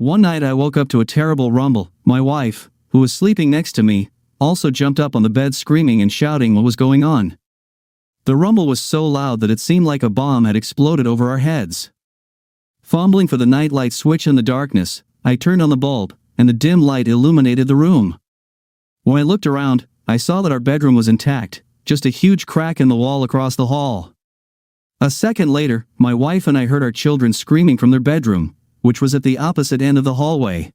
One night I woke up to a terrible rumble. My wife, who was sleeping next to me, also jumped up on the bed screaming and shouting what was going on. The rumble was so loud that it seemed like a bomb had exploded over our heads. Fumbling for the nightlight switch in the darkness, I turned on the bulb, and the dim light illuminated the room. When I looked around, I saw that our bedroom was intact, just a huge crack in the wall across the hall. A second later, my wife and I heard our children screaming from their bedroom, which was at the opposite end of the hallway.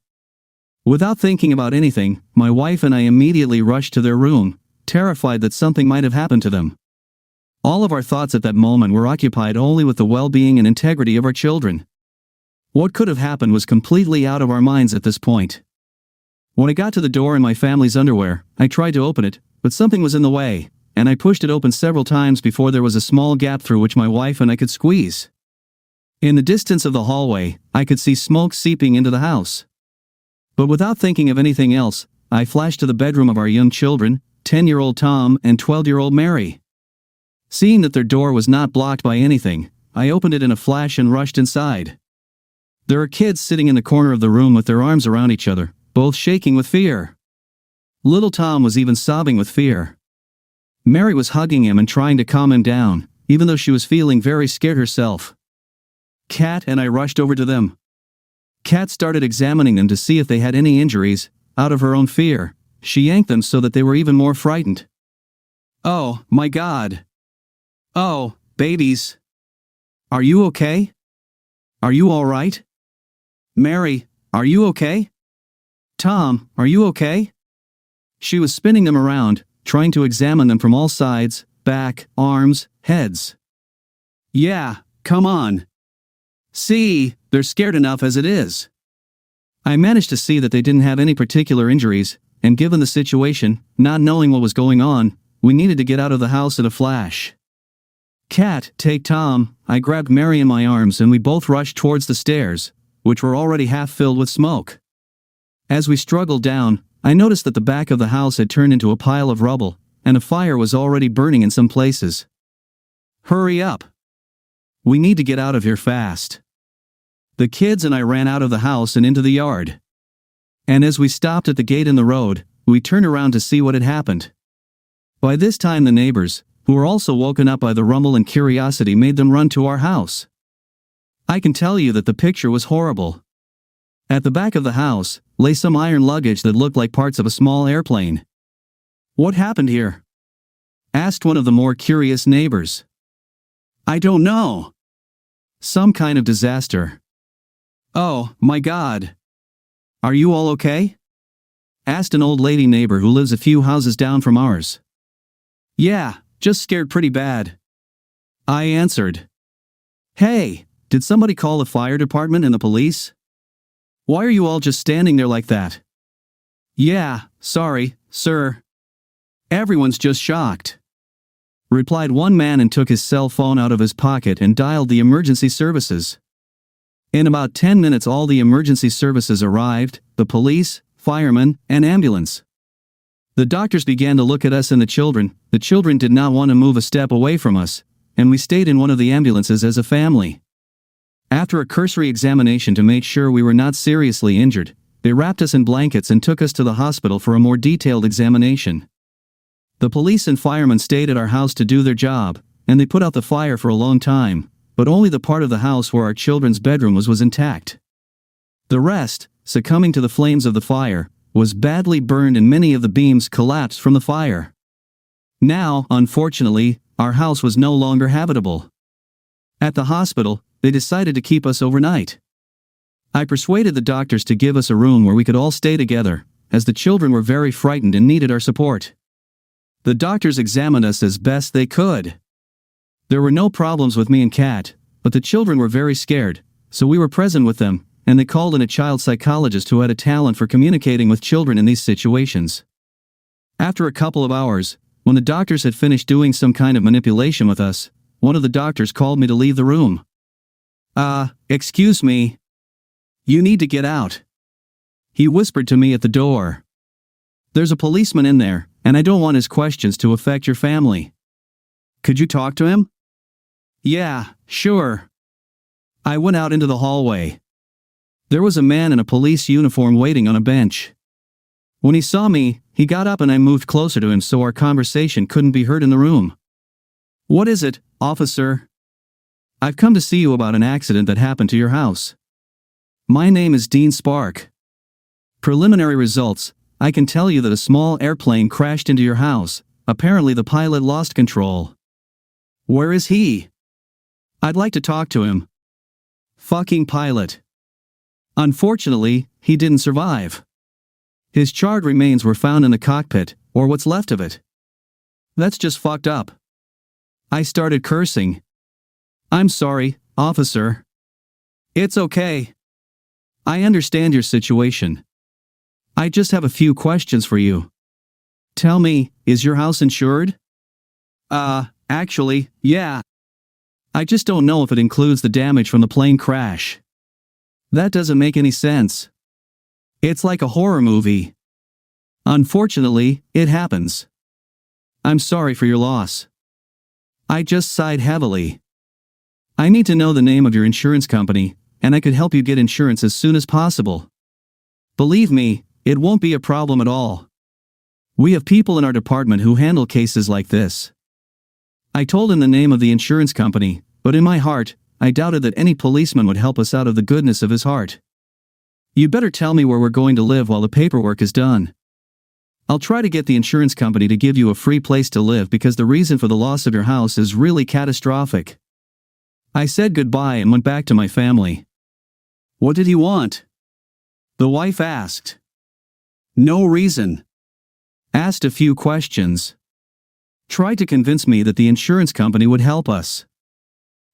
Without thinking about anything, my wife and I immediately rushed to their room, terrified that something might have happened to them. All of our thoughts at that moment were occupied only with the well-being and integrity of our children. What could have happened was completely out of our minds at this point. When I got to the door in my family's underwear, I tried to open it, but something was in the way, and I pushed it open several times before there was a small gap through which my wife and I could squeeze. In the distance of the hallway, I could see smoke seeping into the house. But without thinking of anything else, I flashed to the bedroom of our young children, 10-year-old Tom and 12-year-old Mary. Seeing that their door was not blocked by anything, I opened it in a flash and rushed inside. There are kids sitting in the corner of the room with their arms around each other, both shaking with fear. Little Tom was even sobbing with fear. Mary was hugging him and trying to calm him down, even though she was feeling very scared herself. Kat and I rushed over to them. Kat started examining them to see if they had any injuries. Out of her own fear, she yanked them so that they were even more frightened. "Oh, my God. Oh, babies. Are you okay? Are you all right? Mary, are you okay? Tom, are you okay?" She was spinning them around, trying to examine them from all sides, back, arms, heads. "Yeah, come on. See, they're scared enough as it is." I managed to see that they didn't have any particular injuries, and given the situation, not knowing what was going on, we needed to get out of the house in a flash. "Kat, take Tom." I grabbed Mary in my arms and we both rushed towards the stairs, which were already half filled with smoke. As we struggled down, I noticed that the back of the house had turned into a pile of rubble, and a fire was already burning in some places. "Hurry up. We need to get out of here fast." The kids and I ran out of the house and into the yard. And as we stopped at the gate in the road, we turned around to see what had happened. By this time the neighbors, who were also woken up by the rumble and curiosity, made them run to our house. I can tell you that the picture was horrible. At the back of the house lay some iron luggage that looked like parts of a small airplane. "What happened here?" asked one of the more curious neighbors. "I don't know. Some kind of disaster." "Oh, my God. Are you all okay?" asked an old lady neighbor who lives a few houses down from ours. "Yeah, just scared pretty bad," I answered. "Hey, did somebody call the fire department and the police? Why are you all just standing there like that?" "Yeah, sorry, sir. Everyone's just shocked," replied one man and took his cell phone out of his pocket and dialed the emergency services. In about 10 minutes all the emergency services arrived, the police, firemen, and ambulance. The doctors began to look at us and the children. The children did not want to move a step away from us, and we stayed in one of the ambulances as a family. After a cursory examination to make sure we were not seriously injured, they wrapped us in blankets and took us to the hospital for a more detailed examination. The police and firemen stayed at our house to do their job, and they put out the fire for a long time, but only the part of the house where our children's bedroom was intact. The rest, succumbing to the flames of the fire, was badly burned and many of the beams collapsed from the fire. Now, unfortunately, our house was no longer habitable. At the hospital, they decided to keep us overnight. I persuaded the doctors to give us a room where we could all stay together, as the children were very frightened and needed our support. The doctors examined us as best they could. There were no problems with me and Kat, but the children were very scared, so we were present with them, and they called in a child psychologist who had a talent for communicating with children in these situations. After a couple of hours, when the doctors had finished doing some kind of manipulation with us, one of the doctors called me to leave the room. Excuse me. You need to get out," he whispered to me at the door. "There's a policeman in there, and I don't want his questions to affect your family. Could you talk to him?" "Yeah, sure." I went out into the hallway. There was a man in a police uniform waiting on a bench. When he saw me, he got up and I moved closer to him so our conversation couldn't be heard in the room. "What is it, officer?" "I've come to see you about an accident that happened to your house." "My name is Dean Spark. Preliminary results, I can tell you that a small airplane crashed into your house. Apparently the pilot lost control." "Where is he?" "I'd like to talk to him." "Fucking pilot." "Unfortunately, he didn't survive. His charred remains were found in the cockpit, or what's left of it." "That's just fucked up." I started cursing. "I'm sorry, officer." "It's okay. I understand your situation. I just have a few questions for you. Tell me, is your house insured?" Actually, yeah. I just don't know if it includes the damage from the plane crash." "That doesn't make any sense. It's like a horror movie." "Unfortunately, it happens." "I'm sorry for your loss." I just sighed heavily. "I need to know the name of your insurance company, and I could help you get insurance as soon as possible. Believe me, it won't be a problem at all. We have people in our department who handle cases like this." I told him the name of the insurance company, but in my heart, I doubted that any policeman would help us out of the goodness of his heart. "You'd better tell me where we're going to live while the paperwork is done. I'll try to get the insurance company to give you a free place to live because the reason for the loss of your house is really catastrophic." I said goodbye and went back to my family. "What did he want?" the wife asked. "No reason. Asked a few questions. Tried to convince me that the insurance company would help us.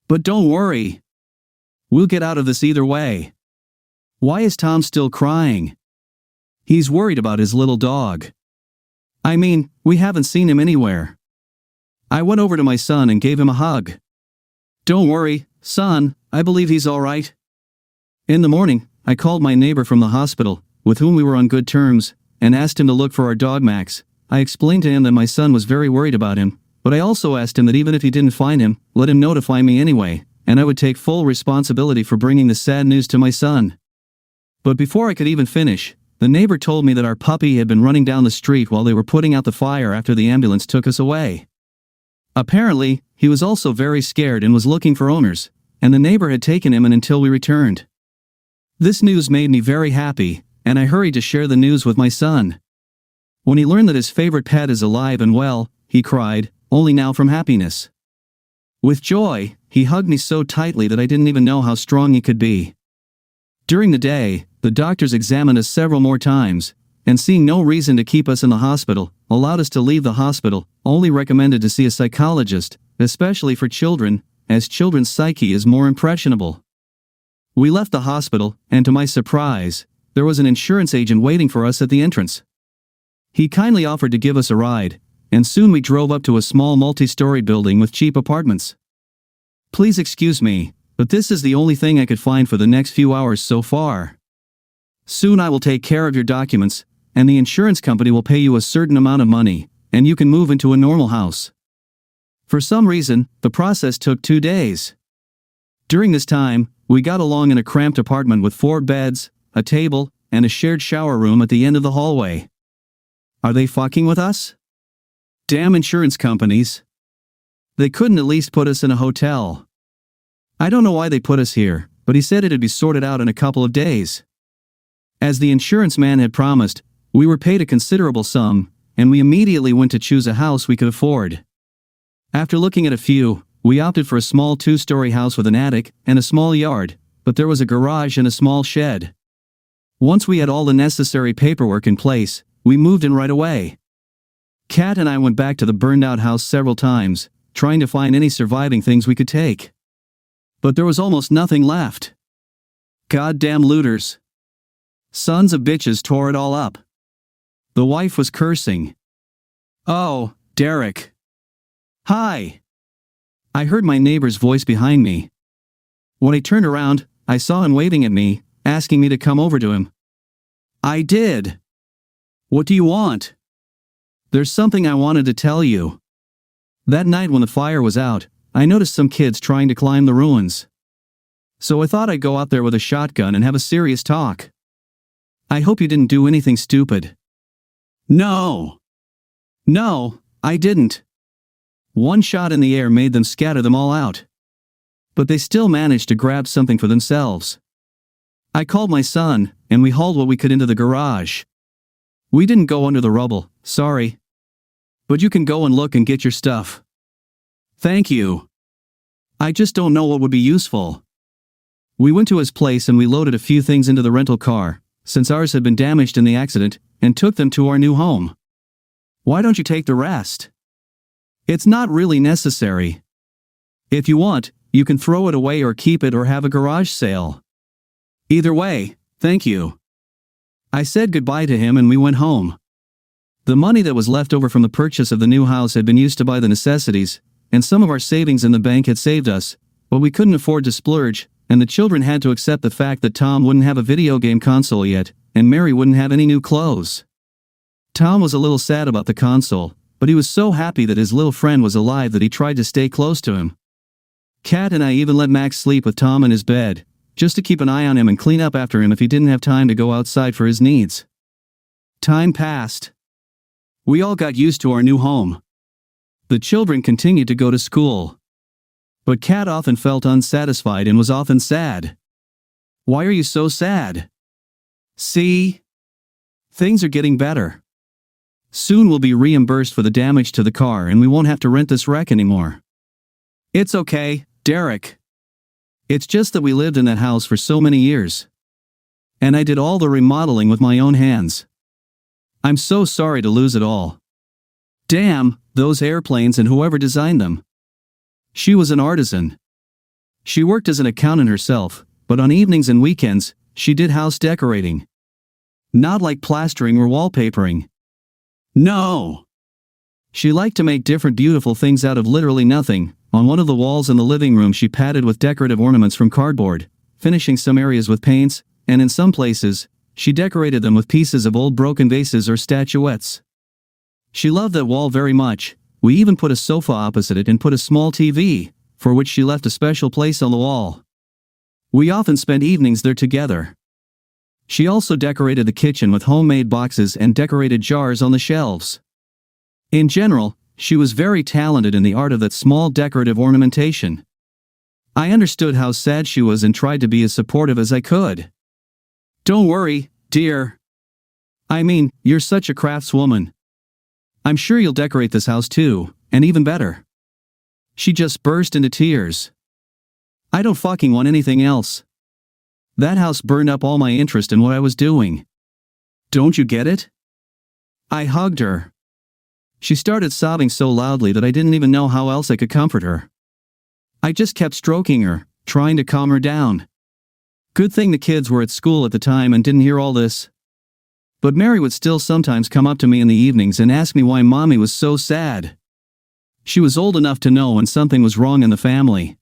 But don't worry. We'll get out of this either way." "Why is Tom still crying?" "He's worried about his little dog. I mean, we haven't seen him anywhere." I went over to my son and gave him a hug. "Don't worry, son, I believe he's all right." In the morning, I called my neighbor from the hospital, with whom we were on good terms, and asked him to look for our dog Max. I explained to him that my son was very worried about him, but I also asked him that even if he didn't find him, let him notify me anyway, and I would take full responsibility for bringing the sad news to my son. But before I could even finish, the neighbor told me that our puppy had been running down the street while they were putting out the fire after the ambulance took us away. Apparently, he was also very scared and was looking for owners, and the neighbor had taken him in until we returned. This news made me very happy, and I hurried to share the news with my son. When he learned that his favorite pet is alive and well, he cried, only now from happiness. With joy, he hugged me so tightly that I didn't even know how strong he could be. During the day, the doctors examined us several more times, and seeing no reason to keep us in the hospital, allowed us to leave the hospital, only recommended to see a psychologist, especially for children, as children's psyche is more impressionable. We left the hospital, and to my surprise, there was an insurance agent waiting for us at the entrance. He kindly offered to give us a ride, and soon we drove up to a small multi-story building with cheap apartments. "Please excuse me, but this is the only thing I could find for the next few hours so far. Soon I will take care of your documents, and the insurance company will pay you a certain amount of money, and you can move into a normal house." For some reason, the process took 2 days. During this time, we got along in a cramped apartment with 4 beds, a table, and a shared shower room at the end of the hallway. Are they fucking with us? Damn insurance companies. They couldn't at least put us in a hotel. I don't know why they put us here, but he said it'd be sorted out in a couple of days. As the insurance man had promised, we were paid a considerable sum, and we immediately went to choose a house we could afford. After looking at a few, we opted for a small 2-story house with an attic and a small yard, but there was a garage and a small shed. Once we had all the necessary paperwork in place, we moved in right away. Kat and I went back to the burned-out house several times, trying to find any surviving things we could take. But there was almost nothing left. Goddamn looters. Sons of bitches tore it all up. The wife was cursing. "Oh, Derek." "Hi." I heard my neighbor's voice behind me. When I turned around, I saw him waving at me, asking me to come over to him. I did. "What do you want?" "There's something I wanted to tell you. That night when the fire was out, I noticed some kids trying to climb the ruins. So I thought I'd go out there with a shotgun and have a serious talk. I hope you didn't do anything stupid. No, I didn't. One shot in the air made them scatter them all out. But they still managed to grab something for themselves. I called my son, and we hauled what we could into the garage. We didn't go under the rubble, sorry. But you can go and look and get your stuff. Thank you. I just don't know what would be useful. We went to his place and we loaded a few things into the rental car, since ours had been damaged in the accident, and took them to our new home. Why don't you take the rest? It's not really necessary. If you want, you can throw it away or keep it or have a garage sale. Either way, thank you. I said goodbye to him and we went home. The money that was left over from the purchase of the new house had been used to buy the necessities, and some of our savings in the bank had saved us, but we couldn't afford to splurge, and the children had to accept the fact that Tom wouldn't have a video game console yet, and Mary wouldn't have any new clothes. Tom was a little sad about the console, but he was so happy that his little friend was alive that he tried to stay close to him. Kat and I even let Max sleep with Tom in his bed, just to keep an eye on him and clean up after him if he didn't have time to go outside for his needs. Time passed. We all got used to our new home. The children continued to go to school. But Kat often felt unsatisfied and was often sad. Why are you so sad? See? Things are getting better. Soon we'll be reimbursed for the damage to the car and we won't have to rent this wreck anymore. It's okay, Derek. It's just that we lived in that house for so many years. And I did all the remodeling with my own hands. I'm so sorry to lose it all. Damn, those airplanes and whoever designed them. She was an artisan. She worked as an accountant herself, but on evenings and weekends, she did house decorating. Not like plastering or wallpapering. No! She liked to make different beautiful things out of literally nothing. On one of the walls in the living room she padded with decorative ornaments from cardboard, finishing some areas with paints, and in some places, she decorated them with pieces of old broken vases or statuettes. She loved that wall very much. We even put a sofa opposite it and put a small TV, for which she left a special place on the wall. We often spent evenings there together. She also decorated the kitchen with homemade boxes and decorated jars on the shelves. In general, she was very talented in the art of that small decorative ornamentation. I understood how sad she was and tried to be as supportive as I could. Don't worry, dear. I mean, you're such a craftswoman. I'm sure you'll decorate this house too, and even better. She just burst into tears. I don't fucking want anything else. That house burned up all my interest in what I was doing. Don't you get it? I hugged her. She started sobbing so loudly that I didn't even know how else I could comfort her. I just kept stroking her, trying to calm her down. Good thing the kids were at school at the time and didn't hear all this. But Mary would still sometimes come up to me in the evenings and ask me why Mommy was so sad. She was old enough to know when something was wrong in the family.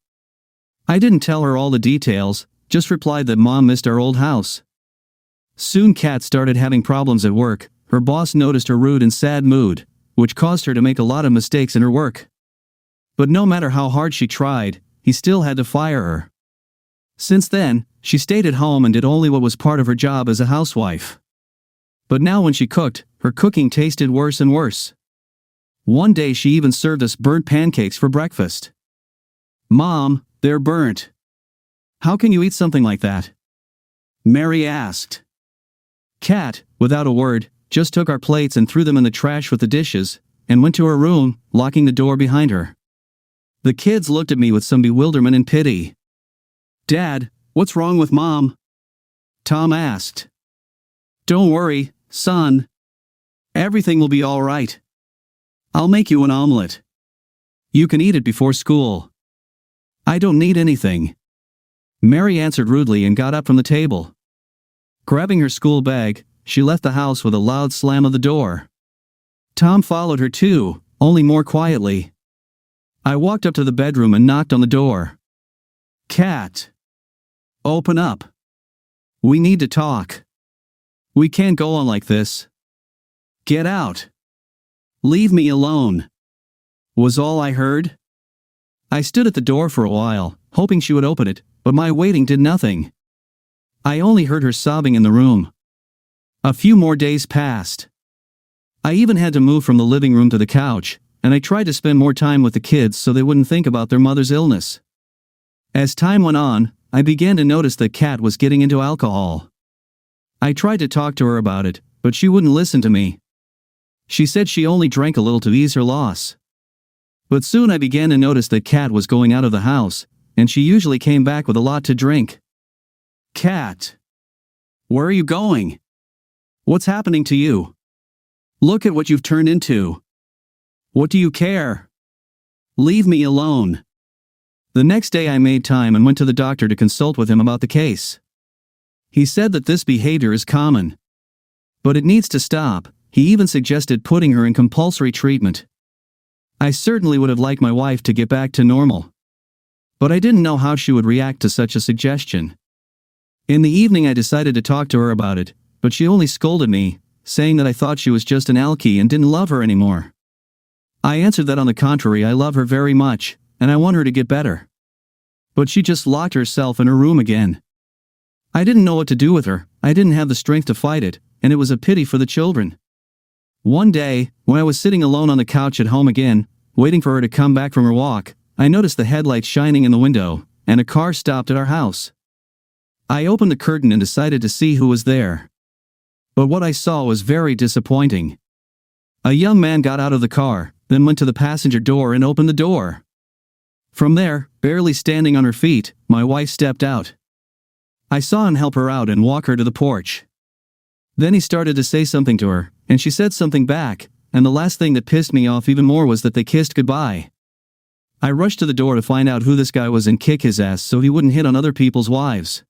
I didn't tell her all the details, just replied that Mom missed our old house. Soon Kat started having problems at work. Her boss noticed her rude and sad mood, which caused her to make a lot of mistakes in her work. But no matter how hard she tried, he still had to fire her. Since then, she stayed at home and did only what was part of her job as a housewife. But now when she cooked, her cooking tasted worse and worse. One day she even served us burnt pancakes for breakfast. Mom, they're burnt. How can you eat something like that? Mary asked. Kat, without a word, just took our plates and threw them in the trash with the dishes, and went to her room, locking the door behind her. The kids looked at me with some bewilderment and pity. Dad, what's wrong with Mom? Tom asked. Don't worry, son. Everything will be all right. I'll make you an omelet. You can eat it before school. I don't need anything. Mary answered rudely and got up from the table. Grabbing her school bag, she left the house with a loud slam of the door. Tom followed her too, only more quietly. I walked up to the bedroom and knocked on the door. Kat. Open up. We need to talk. We can't go on like this. Get out. Leave me alone. Was all I heard. I stood at the door for a while, hoping she would open it, but my waiting did nothing. I only heard her sobbing in the room. A few more days passed. I even had to move from the living room to the couch, and I tried to spend more time with the kids so they wouldn't think about their mother's illness. As time went on, I began to notice that Kat was getting into alcohol. I tried to talk to her about it, but she wouldn't listen to me. She said she only drank a little to ease her loss. But soon I began to notice that Kat was going out of the house, and she usually came back with a lot to drink. Kat, where are you going? What's happening to you? Look at what you've turned into. What do you care? Leave me alone. The next day I made time and went to the doctor to consult with him about the case. He said that this behavior is common, but it needs to stop. He even suggested putting her in compulsory treatment. I certainly would have liked my wife to get back to normal, but I didn't know how she would react to such a suggestion. In the evening I decided to talk to her about it, but she only scolded me, saying that I thought she was just an alkie and didn't love her anymore. I answered that on the contrary, I love her very much, and I want her to get better. But she just locked herself in her room again. I didn't know what to do with her. I didn't have the strength to fight it, and it was a pity for the children. One day, when I was sitting alone on the couch at home again, waiting for her to come back from her walk, I noticed the headlights shining in the window, and a car stopped at our house. I opened the curtain and decided to see who was there. But what I saw was very disappointing. A young man got out of the car, then went to the passenger door and opened the door. From there, barely standing on her feet, my wife stepped out. I saw him help her out and walk her to the porch. Then he started to say something to her, and she said something back, and the last thing that pissed me off even more was that they kissed goodbye. I rushed to the door to find out who this guy was and kick his ass so he wouldn't hit on other people's wives.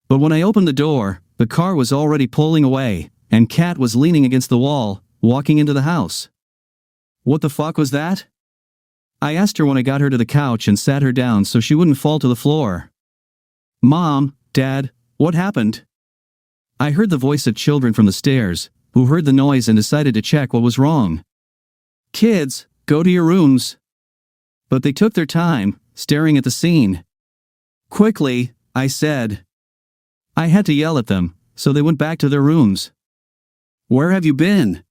But when I opened the door, the car was already pulling away, and Kat was leaning against the wall, walking into the house. What the fuck was that? I asked her when I got her to the couch and sat her down so she wouldn't fall to the floor. Mom, Dad, what happened? I heard the voice of children from the stairs, who heard the noise and decided to check what was wrong. Kids, go to your rooms. But they took their time, staring at the scene. Quickly, I said. I had to yell at them, so they went back to their rooms. Where have you been?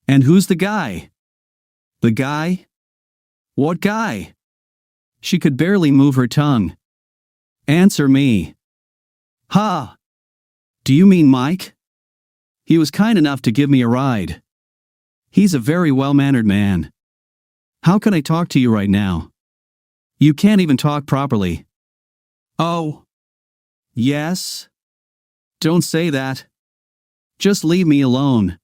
And who's the guy? The guy? What guy? She could barely move her tongue. Answer me. Ha! Do you mean Mike? He was kind enough to give me a ride. He's a very well-mannered man. How can I talk to you right now? You can't even talk properly. Oh. Yes? Don't say that. Just leave me alone.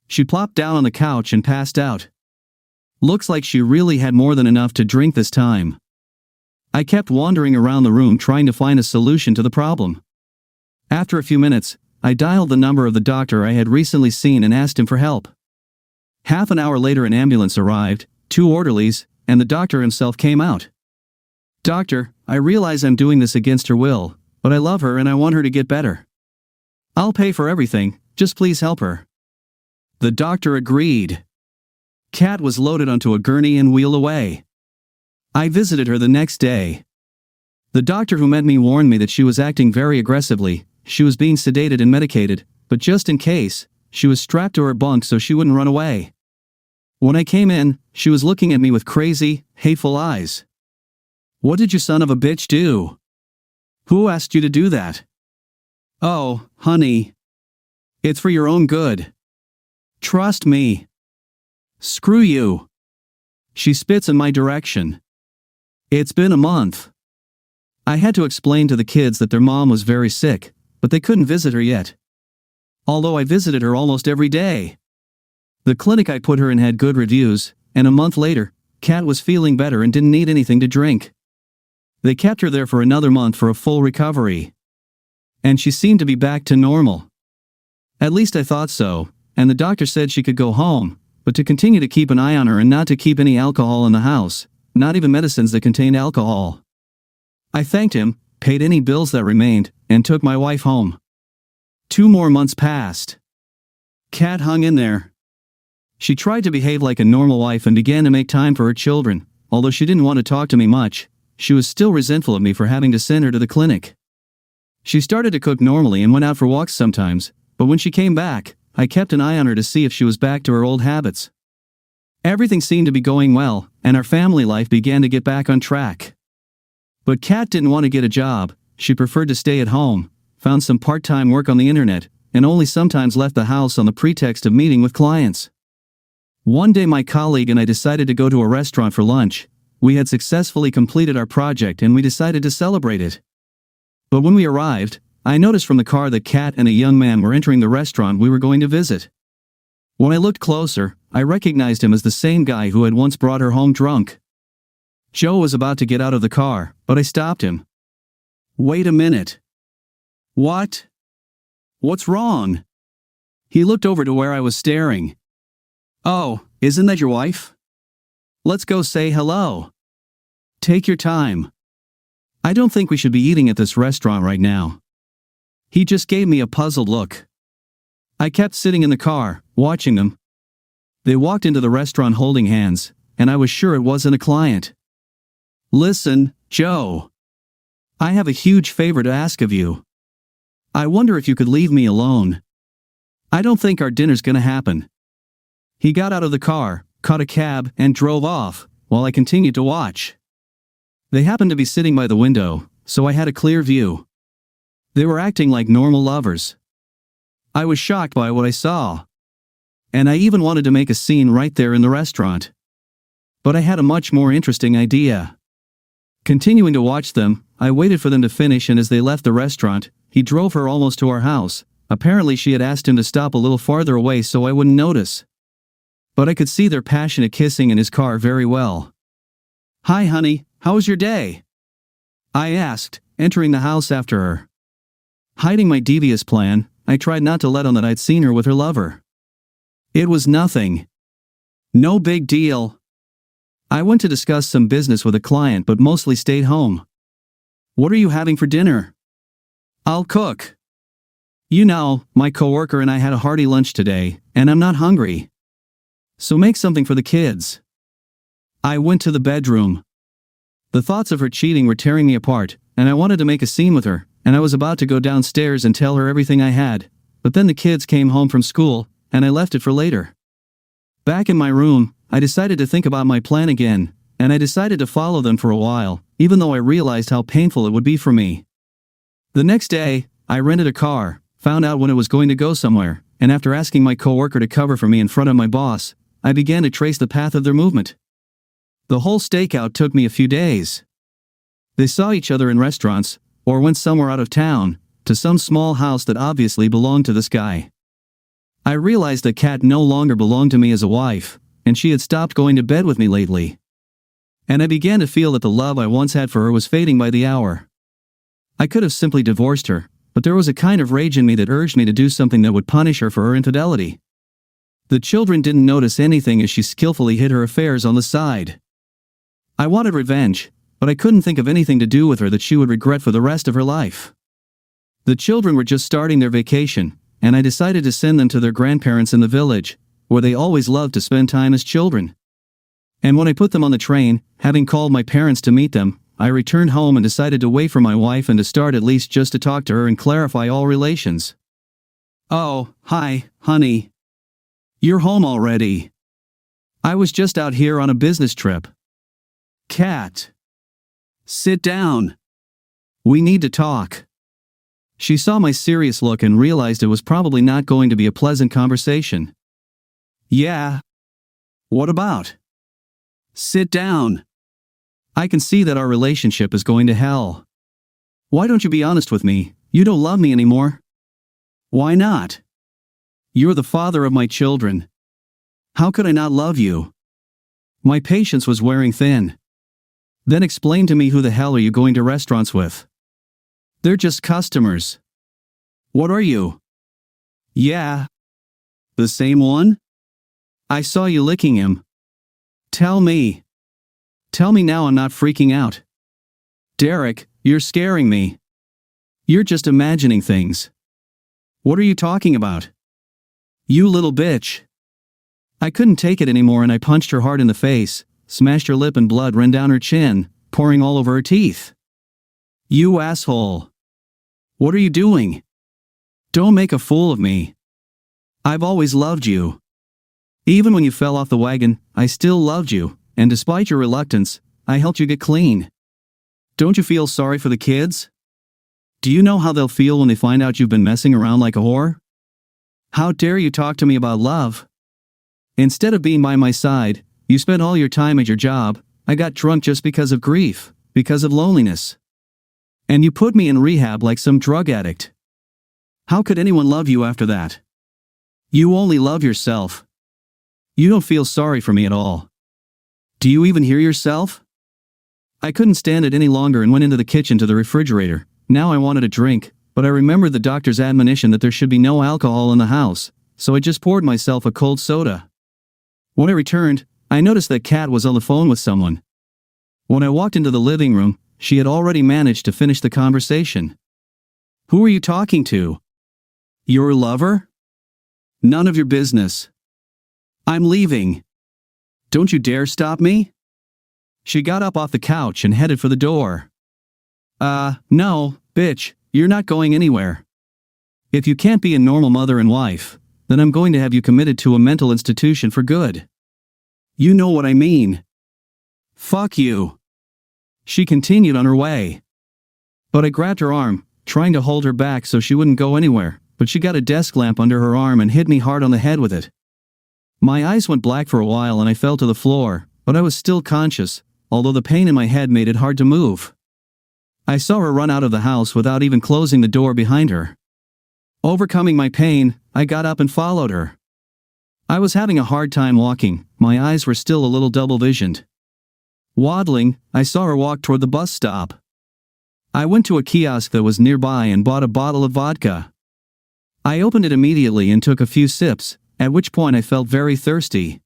She plopped down on the couch and passed out. Looks like she really had more than enough to drink this time. I kept wandering around the room trying to find a solution to the problem. After a few minutes, I dialed the number of the doctor I had recently seen and asked him for help. Half an hour later an ambulance arrived, 2 orderlies, and the doctor himself came out. Doctor, I realize I'm doing this against her will, but I love her and I want her to get better. I'll pay for everything, just please help her. The doctor agreed. Kat was loaded onto a gurney and wheeled away. I visited her the next day. The doctor who met me warned me that she was acting very aggressively. She was being sedated and medicated, but just in case, she was strapped to her bunk so she wouldn't run away. When I came in, she was looking at me with crazy, hateful eyes. What did you son of a bitch do? Who asked you to do that? Oh, honey. It's for your own good. Trust me. Screw you. She spits in my direction. It's been a month. I had to explain to the kids that their mom was very sick, but they couldn't visit her yet. Although I visited her almost every day. The clinic I put her in had good reviews, and a month later, Kat was feeling better and didn't need anything to drink. They kept her there for another month for a full recovery. And she seemed to be back to normal. At least I thought so, and the doctor said she could go home, but to continue to keep an eye on her and not to keep any alcohol in the house, not even medicines that contained alcohol. I thanked him, paid any bills that remained, and took my wife home. 2 more months passed. Kat hung in there. She tried to behave like a normal wife and began to make time for her children, although she didn't want to talk to me much, she was still resentful of me for having to send her to the clinic. She started to cook normally and went out for walks sometimes, but when she came back, I kept an eye on her to see if she was back to her old habits. Everything seemed to be going well, and our family life began to get back on track. But Kat didn't want to get a job. She preferred to stay at home, found some part-time work on the internet, and only sometimes left the house on the pretext of meeting with clients. One day my colleague and I decided to go to a restaurant for lunch. We had successfully completed our project and we decided to celebrate it. But when we arrived, I noticed from the car that Kat and a young man were entering the restaurant we were going to visit. When I looked closer, I recognized him as the same guy who had once brought her home drunk. Joe was about to get out of the car, but I stopped him. "Wait a minute." "What? What's wrong?" He looked over to where I was staring. "Oh, isn't that your wife? Let's go say hello." "Take your time. I don't think we should be eating at this restaurant right now." He just gave me a puzzled look. I kept sitting in the car, watching them. They walked into the restaurant holding hands, and I was sure it wasn't a client. "Listen, Joe. I have a huge favor to ask of you. I wonder if you could leave me alone. I don't think our dinner's gonna happen." He got out of the car, caught a cab, and drove off, while I continued to watch. They happened to be sitting by the window, so I had a clear view. They were acting like normal lovers. I was shocked by what I saw. And I even wanted to make a scene right there in the restaurant. But I had a much more interesting idea. Continuing to watch them, I waited for them to finish, and as they left the restaurant, he drove her almost to our house. Apparently she had asked him to stop a little farther away so I wouldn't notice. But I could see their passionate kissing in his car very well. "Hi honey, how was your day?" I asked, entering the house after her. Hiding my devious plan, I tried not to let on that I'd seen her with her lover. It was nothing. No big deal. I went to discuss some business with a client but mostly stayed home. "What are you having for dinner?" "I'll cook. You know, my coworker and I had a hearty lunch today, and I'm not hungry. So make something for the kids." I went to the bedroom. The thoughts of her cheating were tearing me apart, and I wanted to make a scene with her, and I was about to go downstairs and tell her everything I had, but then the kids came home from school, and I left it for later. Back in my room, I decided to think about my plan again, and I decided to follow them for a while, even though I realized how painful it would be for me. The next day, I rented a car, found out when it was going to go somewhere, and after asking my coworker to cover for me in front of my boss, I began to trace the path of their movement. The whole stakeout took me a few days. They saw each other in restaurants, or went somewhere out of town, to some small house that obviously belonged to this guy. I realized that Kat no longer belonged to me as a wife, and she had stopped going to bed with me lately. And I began to feel that the love I once had for her was fading by the hour. I could have simply divorced her, but there was a kind of rage in me that urged me to do something that would punish her for her infidelity. The children didn't notice anything as she skillfully hid her affairs on the side. I wanted revenge, but I couldn't think of anything to do with her that she would regret for the rest of her life. The children were just starting their vacation, and I decided to send them to their grandparents in the village, where they always loved to spend time as children. And when I put them on the train, having called my parents to meet them, I returned home and decided to wait for my wife and to start at least just to talk to her and clarify all relations. "Oh, hi, honey. You're home already. I was just out here on a business trip." "Kat. Sit down. We need to talk." She saw my serious look and realized it was probably not going to be a pleasant conversation. "Yeah. What about?" "Sit down. I can see that our relationship is going to hell. Why don't you be honest with me? You don't love me anymore." "Why not? You're the father of my children. How could I not love you?" My patience was wearing thin. "Then explain to me, who the hell are you going to restaurants with?" "They're just customers." "What are you?" "Yeah. The same one? I saw you licking him." Tell me. Tell me now, I'm not freaking out." "Derek, you're scaring me. You're just imagining things." "What are you talking about?" "You little bitch." I couldn't take it anymore and I punched her hard in the face, smashed her lip and blood ran down her chin, pouring all over her teeth. "You asshole. What are you doing? Don't make a fool of me. I've always loved you. Even when you fell off the wagon, I still loved you, and despite your reluctance, I helped you get clean. Don't you feel sorry for the kids? Do you know how they'll feel when they find out you've been messing around like a whore? How dare you talk to me about love? Instead of being by my side, you spent all your time at your job. I got drunk just because of grief, because of loneliness. And you put me in rehab like some drug addict. How could anyone love you after that? You only love yourself. You don't feel sorry for me at all. Do you even hear yourself?" I couldn't stand it any longer and went into the kitchen to the refrigerator. Now I wanted a drink, but I remembered the doctor's admonition that there should be no alcohol in the house, so I just poured myself a cold soda. When I returned, I noticed that Kat was on the phone with someone. When I walked into the living room, she had already managed to finish the conversation. "Who are you talking to? Your lover? None of your business. I'm leaving. Don't you dare stop me." She got up off the couch and headed for the door. No, bitch, you're not going anywhere. If you can't be a normal mother and wife, then I'm going to have you committed to a mental institution for good. You know what I mean. Fuck you." She continued on her way. But I grabbed her arm, trying to hold her back so she wouldn't go anywhere, but she got a desk lamp under her arm and hit me hard on the head with it. My eyes went black for a while and I fell to the floor, but I was still conscious, although the pain in my head made it hard to move. I saw her run out of the house without even closing the door behind her. Overcoming my pain, I got up and followed her. I was having a hard time walking, my eyes were still a little double-visioned. Waddling, I saw her walk toward the bus stop. I went to a kiosk that was nearby and bought a bottle of vodka. I opened it immediately and took a few sips, at which point I felt very thirsty.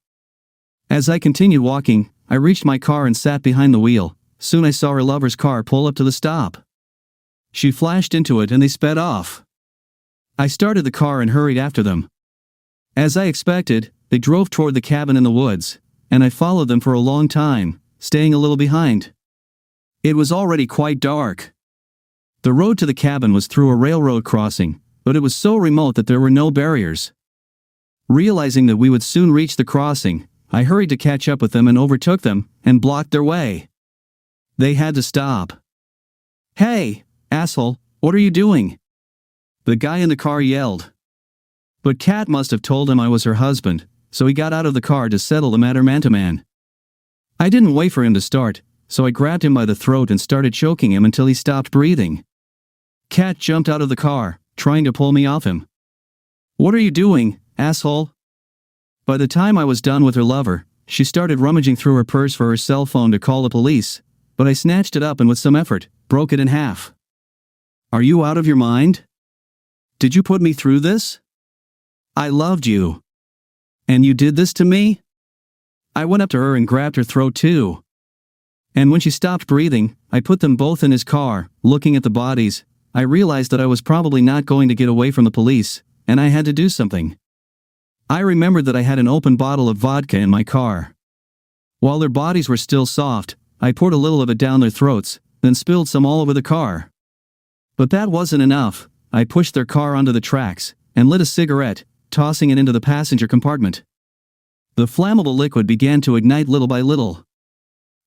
As I continued walking, I reached my car and sat behind the wheel. Soon I saw her lover's car pull up to the stop. She flashed into it and they sped off. I started the car and hurried after them. As I expected, they drove toward the cabin in the woods, and I followed them for a long time, staying a little behind. It was already quite dark. The road to the cabin was through a railroad crossing, but it was so remote that there were no barriers. Realizing that we would soon reach the crossing, I hurried to catch up with them and overtook them, and blocked their way. They had to stop. "Hey, asshole, what are you doing?" the guy in the car yelled. But Kat must have told him I was her husband, so he got out of the car to settle the matter man-to-man. I didn't wait for him to start, so I grabbed him by the throat and started choking him until he stopped breathing. Kat jumped out of the car, trying to pull me off him. "What are you doing, asshole?" By the time I was done with her lover, she started rummaging through her purse for her cell phone to call the police, but I snatched it up and with some effort, broke it in half. "Are you out of your mind? Did you put me through this? I loved you. And you did this to me?" I went up to her and grabbed her throat too. And when she stopped breathing, I put them both in his car. Looking at the bodies, I realized that I was probably not going to get away from the police, and I had to do something. I remembered that I had an open bottle of vodka in my car. While their bodies were still soft, I poured a little of it down their throats, then spilled some all over the car. But that wasn't enough. I pushed their car onto the tracks, and lit a cigarette, tossing it into the passenger compartment. The flammable liquid began to ignite little by little.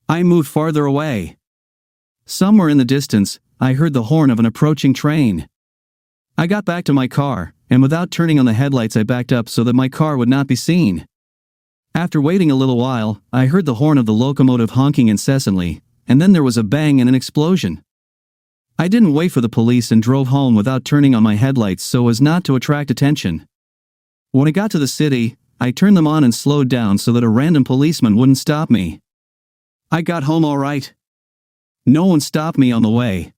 I moved farther away. Somewhere in the distance, I heard the horn of an approaching train. I got back to my car, and without turning on the headlights I backed up so that my car would not be seen. After waiting a little while, I heard the horn of the locomotive honking incessantly, and then there was a bang and an explosion. I didn't wait for the police and drove home without turning on my headlights so as not to attract attention. When I got to the city, I turned them on and slowed down so that a random policeman wouldn't stop me. I got home all right. No one stopped me on the way.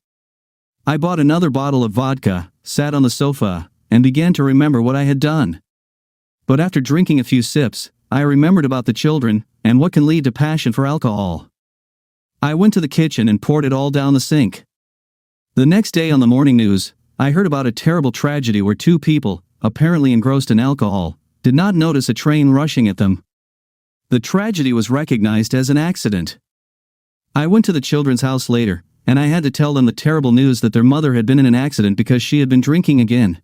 I bought another bottle of vodka, sat on the sofa, and began to remember what I had done. But after drinking a few sips, I remembered about the children and what can lead to passion for alcohol. I went to the kitchen and poured it all down the sink. The next day on the morning news, I heard about a terrible tragedy where two people, apparently engrossed in alcohol, did not notice a train rushing at them. The tragedy was recognized as an accident. I went to the children's house later, and I had to tell them the terrible news that their mother had been in an accident because she had been drinking again.